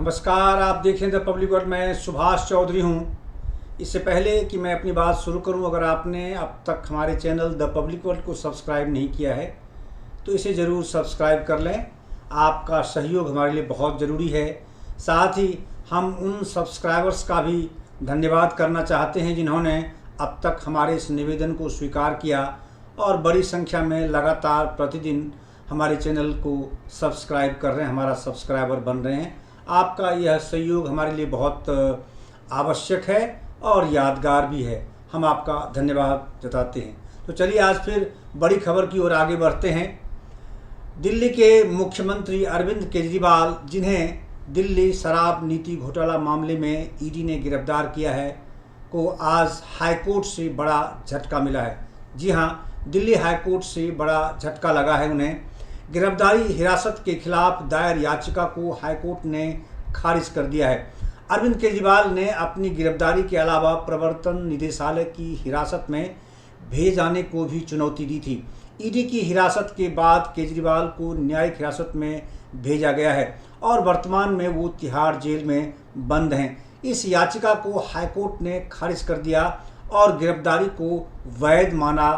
नमस्कार, आप देखें द पब्लिक वर्ल्ड। मैं सुभाष चौधरी हूं। इससे पहले कि मैं अपनी बात शुरू करूं, अगर आपने अब तक हमारे चैनल द पब्लिक वर्ल्ड को सब्सक्राइब नहीं किया है तो इसे ज़रूर सब्सक्राइब कर लें। आपका सहयोग हमारे लिए बहुत ज़रूरी है। साथ ही हम उन सब्सक्राइबर्स का भी धन्यवाद करना चाहते हैं जिन्होंने अब तक हमारे इस निवेदन को स्वीकार किया और बड़ी संख्या में लगातार प्रतिदिन हमारे चैनल को सब्सक्राइब कर रहे हैं, हमारा सब्सक्राइबर बन रहे हैं। आपका यह सहयोग हमारे लिए बहुत आवश्यक है और यादगार भी है। हम आपका धन्यवाद जताते हैं। तो चलिए आज फिर बड़ी खबर की ओर आगे बढ़ते हैं। दिल्ली के मुख्यमंत्री अरविंद केजरीवाल, जिन्हें दिल्ली शराब नीति घोटाला मामले में ईडी ने गिरफ्तार किया है, को आज हाईकोर्ट से बड़ा झटका मिला है। जी हाँ, दिल्ली हाईकोर्ट से बड़ा झटका लगा है उन्हें। गिरफ्तारी हिरासत के खिलाफ दायर याचिका को हाईकोर्ट ने खारिज कर दिया है। अरविंद केजरीवाल ने अपनी गिरफ्तारी के अलावा प्रवर्तन निदेशालय की हिरासत में भेजे जाने को भी चुनौती दी थी। ईडी की हिरासत के बाद केजरीवाल को न्यायिक हिरासत में भेजा गया है और वर्तमान में वो तिहाड़ जेल में बंद हैं। इस याचिका को हाईकोर्ट ने खारिज कर दिया और गिरफ्तारी को वैध माना।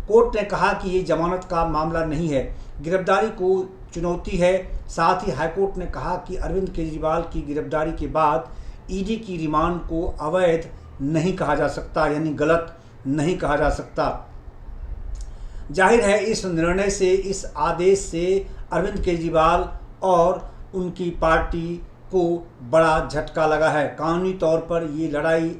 कोर्ट ने कहा कि ये जमानत का मामला नहीं है, गिरफ्तारी को चुनौती है। साथ ही हाईकोर्ट ने कहा कि अरविंद केजरीवाल की गिरफ्तारी के बाद ईडी की रिमांड को अवैध नहीं कहा जा सकता, यानी गलत नहीं कहा जा सकता। जाहिर है इस निर्णय से, इस आदेश से अरविंद केजरीवाल और उनकी पार्टी को बड़ा झटका लगा है। कानूनी तौर पर ये लड़ाई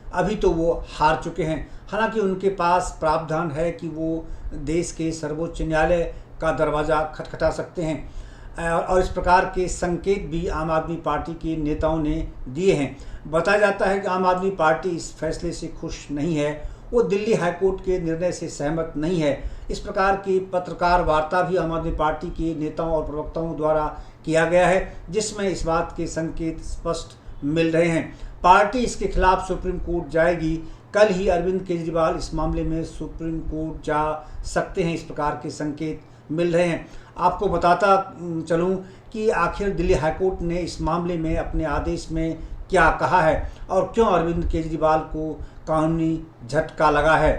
अभी तो वो हार चुके हैं। हालांकि उनके पास प्रावधान है कि वो देश के सर्वोच्च न्यायालय का दरवाज़ा खटखटा सकते हैं और इस प्रकार के संकेत भी आम आदमी पार्टी के नेताओं ने दिए हैं। बताया जाता है कि आम आदमी पार्टी इस फैसले से खुश नहीं है, वो दिल्ली हाईकोर्ट के निर्णय से सहमत नहीं है। इस प्रकार की पत्रकार वार्ता भी आम आदमी पार्टी के नेताओं और प्रवक्ताओं द्वारा किया गया है, जिसमें इस बात के संकेत स्पष्ट मिल रहे हैं। पार्टी इसके खिलाफ सुप्रीम कोर्ट जाएगी। कल ही अरविंद केजरीवाल इस मामले में सुप्रीम कोर्ट जा सकते हैं, इस प्रकार के संकेत मिल रहे हैं। आपको बताता चलूं कि आखिर दिल्ली हाईकोर्ट ने इस मामले में अपने आदेश में क्या कहा है और क्यों अरविंद केजरीवाल को कानूनी झटका लगा है।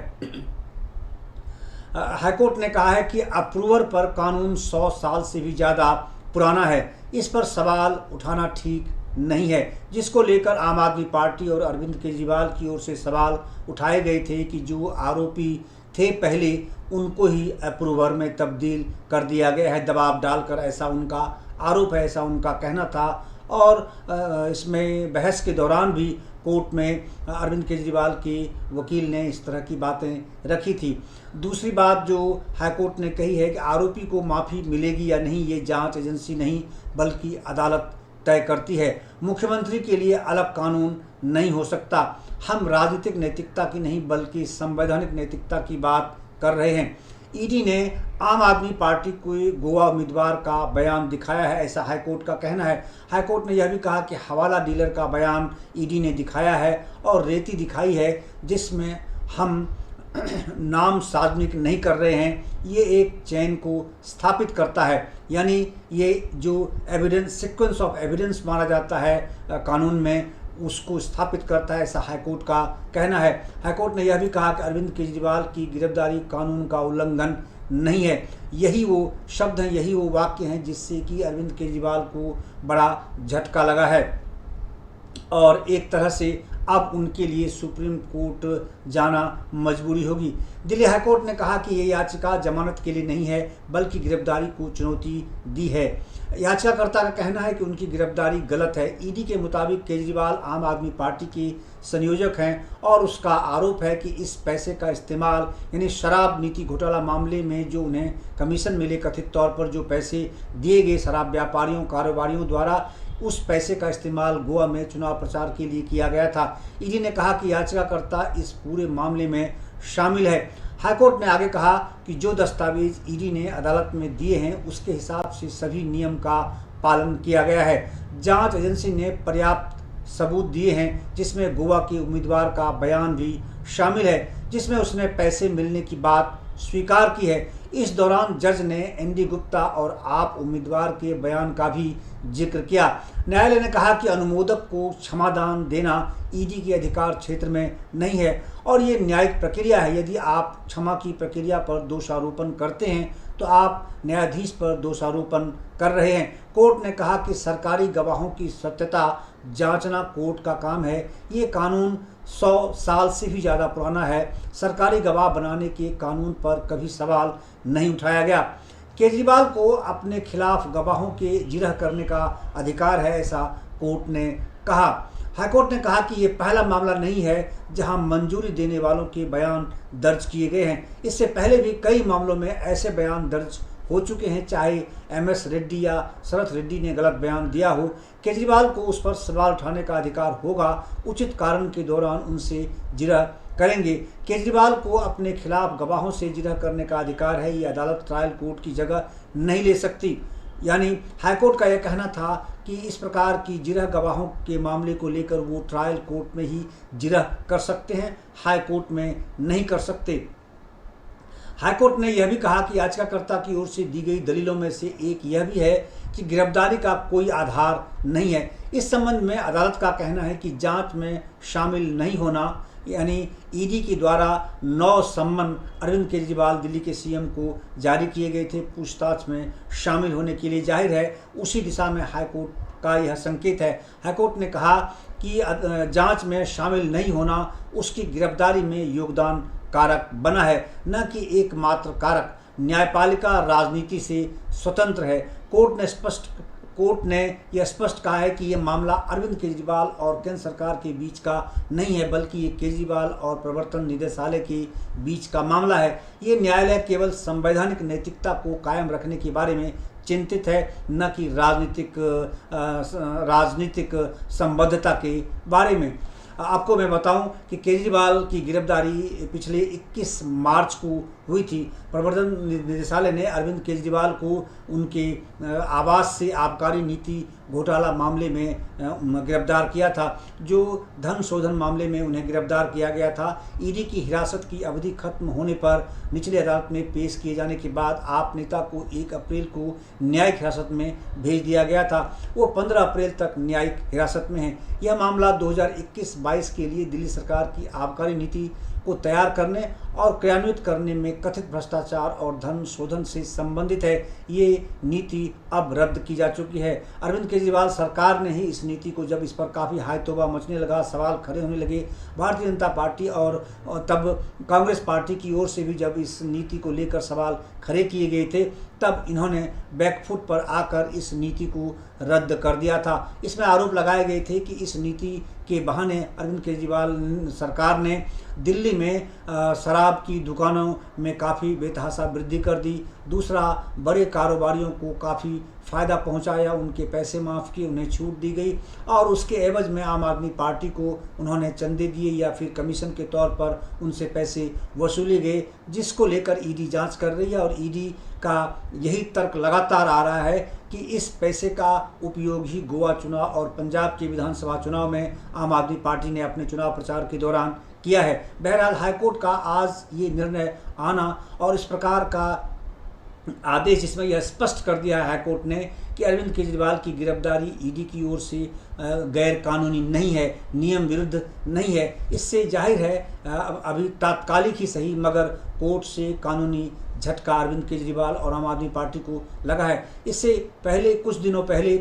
हाईकोर्ट ने कहा है कि अप्रूवर पर कानून 100 साल से भी ज़्यादा पुराना है, इस पर सवाल उठाना ठीक नहीं है, जिसको लेकर आम आदमी पार्टी और अरविंद केजरीवाल की ओर से सवाल उठाए गए थे कि जो आरोपी थे पहले उनको ही अप्रूवर में तब्दील कर दिया गया है दबाव डालकर, ऐसा उनका आरोप है, ऐसा उनका कहना था। और इसमें बहस के दौरान भी कोर्ट में अरविंद केजरीवाल के वकील ने इस तरह की बातें रखी थी। दूसरी बात जो हाईकोर्ट ने कही है कि आरोपी को माफ़ी मिलेगी या नहीं, ये जांच एजेंसी नहीं बल्कि अदालत तय करती है। मुख्यमंत्री के लिए अलग कानून नहीं हो सकता। हम राजनीतिक नैतिकता की नहीं बल्कि संवैधानिक नैतिकता की बात कर रहे हैं। ईडी ने आम आदमी पार्टी को गोवा उम्मीदवार का बयान दिखाया है, ऐसा हाईकोर्ट का कहना है। हाईकोर्ट ने यह भी कहा कि हवाला डीलर का बयान ईडी ने दिखाया है और रेती दिखाई है, जिसमें हम नाम सार्वजनिक नहीं कर रहे हैं। ये एक चैन को स्थापित करता है, यानी ये जो एविडेंस, सीक्वेंस ऑफ एविडेंस माना जाता है कानून में, उसको स्थापित करता है, ऐसा हाईकोर्ट का कहना है। हाईकोर्ट ने यह भी कहा कि अरविंद केजरीवाल की गिरफ्तारी कानून का उल्लंघन नहीं है। यही वो शब्द हैं, यही वो वाक्य हैं जिससे कि अरविंद केजरीवाल को बड़ा झटका लगा है और एक तरह से अब उनके लिए सुप्रीम कोर्ट जाना मजबूरी होगी। दिल्ली हाईकोर्ट ने कहा कि ये याचिका जमानत के लिए नहीं है बल्कि गिरफ्तारी को चुनौती दी है। याचिकाकर्ता का कहना है कि उनकी गिरफ्तारी गलत है। ईडी के मुताबिक केजरीवाल आम आदमी पार्टी के संयोजक हैं और उसका आरोप है कि इस पैसे का इस्तेमाल, यानी शराब नीति घोटाला मामले में जो उन्हें कमीशन मिले, कथित तौर पर जो पैसे दिए गए शराब व्यापारियों कारोबारियों द्वारा, उस पैसे का इस्तेमाल गोवा में चुनाव प्रचार के लिए किया गया था। ईडी ने कहा कि याचिकाकर्ता इस पूरे मामले में शामिल है। हाईकोर्ट ने आगे कहा कि जो दस्तावेज ईडी ने अदालत में दिए हैं उसके हिसाब से सभी नियम का पालन किया गया है। जांच एजेंसी ने पर्याप्त सबूत दिए हैं, जिसमें गोवा के उम्मीदवार का बयान भी शामिल है, जिसमें उसने पैसे मिलने की बात स्वीकार की है। इस दौरान जज ने एनडी गुप्ता और आप उम्मीदवार के बयान का भी जिक्र किया। न्यायालय ने कहा कि अनुमोदक को क्षमादान देना ईडी के अधिकार क्षेत्र में नहीं है और ये न्यायिक प्रक्रिया है। यदि आप क्षमा की प्रक्रिया पर दोषारोपण करते हैं तो आप न्यायाधीश पर दोषारोपण कर रहे हैं। कोर्ट ने कहा कि सरकारी गवाहों की सत्यता जांचना कोर्ट का काम है। ये कानून 100 साल से भी ज़्यादा पुराना है। सरकारी गवाह बनाने के कानून पर कभी सवाल नहीं उठाया गया। केजरीवाल को अपने खिलाफ गवाहों के जिरह करने का अधिकार है, ऐसा कोर्ट ने कहा। हाईकोर्ट ने कहा कि ये पहला मामला नहीं है जहां मंजूरी देने वालों के बयान दर्ज किए गए हैं। इससे पहले भी कई मामलों में ऐसे बयान दर्ज हो चुके हैं, चाहे MS रेड्डी या शरथ रेड्डी ने गलत बयान दिया हो। केजरीवाल को उस पर सवाल उठाने का अधिकार होगा। उचित कारण के दौरान उनसे जिरह करेंगे। केजरीवाल को अपने खिलाफ गवाहों से जिरह करने का अधिकार है। ये अदालत ट्रायल कोर्ट की जगह नहीं ले सकती। यानी हाईकोर्ट का यह कहना था कि इस प्रकार की जिरह गवाहों के मामले को लेकर वो ट्रायल कोर्ट में ही जिरह कर सकते हैं, हाई कोर्ट में नहीं कर सकते। हाईकोर्ट ने यह भी कहा कि याचिकाकर्ता की ओर से दी गई दलीलों में से एक यह भी है कि गिरफ्तारी का कोई आधार नहीं है। इस संबंध में अदालत का कहना है कि जांच में शामिल नहीं होना, यानी ईडी के द्वारा 9 सम्मन अरविंद केजरीवाल दिल्ली के सीएम को जारी किए गए थे पूछताछ में शामिल होने के लिए। जाहिर है उसी दिशा में हाईकोर्ट का यह संकेत है। हाईकोर्ट ने कहा कि जांच में शामिल नहीं होना उसकी गिरफ्तारी में योगदान कारक बना है, न कि एकमात्र कारक। न्यायपालिका राजनीति से स्वतंत्र है। कोर्ट ने यह स्पष्ट कहा है कि यह मामला अरविंद केजरीवाल और केंद्र सरकार के बीच का नहीं है, बल्कि ये केजरीवाल और प्रवर्तन निदेशालय के बीच का मामला है। ये न्यायालय केवल संवैधानिक नैतिकता को कायम रखने के बारे में चिंतित है, न कि राजनीतिक संबद्धता के बारे में। आपको मैं बताऊं कि केजरीवाल की गिरफ्तारी पिछले 21 मार्च को हुई थी। प्रवर्तन निदेशालय ने अरविंद केजरीवाल को उनके आवास से आबकारी नीति घोटाला मामले में गिरफ्तार किया था, जो धन शोधन मामले में उन्हें गिरफ्तार किया गया था। ईडी की हिरासत की अवधि खत्म होने पर निचली अदालत में पेश किए जाने के बाद आप नेता को 1 अप्रैल को न्यायिक हिरासत में भेज दिया गया था। वो 15 अप्रैल तक न्यायिक हिरासत में है। यह मामला 2021-22 के लिए दिल्ली सरकार की आबकारी नीति को तैयार करने और क्रियान्वित करने में कथित भ्रष्टाचार और धन शोधन से संबंधित है। ये नीति अब रद्द की जा चुकी है। अरविंद केजरीवाल सरकार ने ही इस नीति को, जब इस पर काफ़ी हाय तौबा मचने लगा, सवाल खड़े होने लगे भारतीय जनता पार्टी और तब कांग्रेस पार्टी की ओर से भी जब इस नीति को लेकर सवाल खड़े किए गए थे, तब इन्होंने बैकफुट पर आकर इस नीति को रद्द कर दिया था। इसमें आरोप लगाए गए थे कि इस नीति के बहाने अरविंद केजरीवाल सरकार ने दिल्ली में शराब की दुकानों में काफ़ी बेतहाशा वृद्धि कर दी। दूसरा, बड़े कारोबारियों को काफ़ी फ़ायदा पहुंचाया, उनके पैसे माफ़ किए, उन्हें छूट दी गई और उसके एवज में आम आदमी पार्टी को उन्होंने चंदे दिए या फिर कमीशन के तौर पर उनसे पैसे वसूले गए, जिसको लेकर ईडी जांच कर रही है। और ईडी का यही तर्क लगातार आ रहा है कि इस पैसे का उपयोग ही गोवा चुनाव और पंजाब के विधानसभा चुनाव में आम आदमी पार्टी ने अपने चुनाव प्रचार के दौरान किया है। बहरहाल हाईकोर्ट का आज ये निर्णय आना और इस प्रकार का आदेश, जिसमें यह स्पष्ट कर दिया है हाईकोर्ट ने कि अरविंद केजरीवाल की गिरफ्तारी ईडी की ओर से गैर कानूनी नहीं है, नियम विरुद्ध नहीं है। इससे जाहिर है अभी तात्कालिक ही सही मगर कोर्ट से कानूनी झटका अरविंद केजरीवाल और आम आदमी पार्टी को लगा है। इससे पहले कुछ दिनों पहले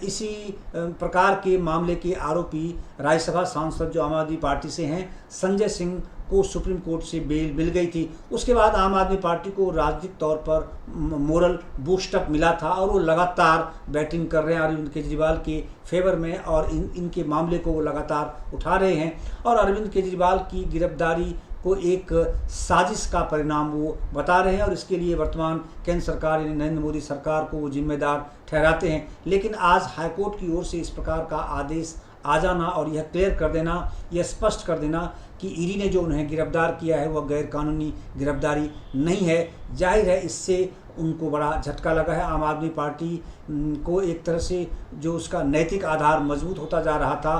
इसी प्रकार के मामले के आरोपी राज्यसभा सांसद जो आम आदमी पार्टी से हैं, संजय सिंह को सुप्रीम कोर्ट से बेल मिल गई थी। उसके बाद आम आदमी पार्टी को राजनीतिक तौर पर मोरल बूस्टअप मिला था और वो लगातार बैटिंग कर रहे हैं अरविंद केजरीवाल के फेवर में और इनके मामले को वो लगातार उठा रहे हैं और अरविंद केजरीवाल की गिरफ्तारी को एक साजिश का परिणाम वो बता रहे हैं और इसके लिए वर्तमान केंद्र सरकार यानी नरेंद्र मोदी सरकार को वो जिम्मेदार ठहराते हैं। लेकिन आज हाईकोर्ट की ओर से इस प्रकार का आदेश आ जाना और यह क्लियर कर देना, यह स्पष्ट कर देना कि ईडी ने जो उन्हें गिरफ्तार किया है वह गैर कानूनी गिरफ्तारी नहीं है। जाहिर है इससे उनको बड़ा झटका लगा है। आम आदमी पार्टी को एक तरह से जो उसका नैतिक आधार मजबूत होता जा रहा था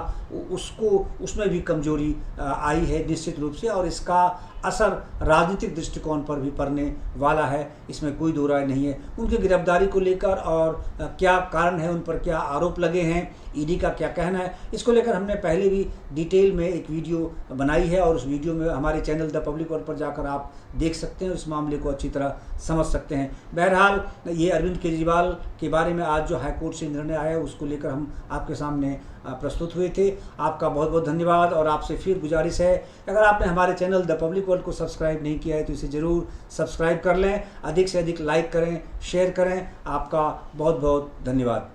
उसको उसमें भी कमजोरी आई है निश्चित रूप से, और इसका असर राजनीतिक दृष्टिकोण पर भी पड़ने वाला है, इसमें कोई दो राय नहीं है। उनकी गिरफ्तारी को लेकर और क्या कारण है, उन पर क्या आरोप लगे हैं, ईडी का क्या कहना है, इसको लेकर हमने पहले भी डिटेल में एक वीडियो बनाई है और उस वीडियो में हमारे चैनल द पब्लिक वर्ल्ड पर जाकर आप देख सकते हैं, उस मामले को अच्छी तरह समझ सकते हैं। बहरहाल ये अरविंद केजरीवाल के बारे में आज जो हाईकोर्ट से निर्णय आया उसको लेकर हम आपके सामने प्रस्तुत हुए थे। आपका बहुत बहुत धन्यवाद, और आपसे फिर गुजारिश है अगर आपने हमारे चैनल द पब्लिक वर्ल्ड को सब्सक्राइब नहीं किया है तो इसे ज़रूर सब्सक्राइब कर लें, अधिक से अधिक लाइक करें, शेयर करें। आपका बहुत बहुत धन्यवाद।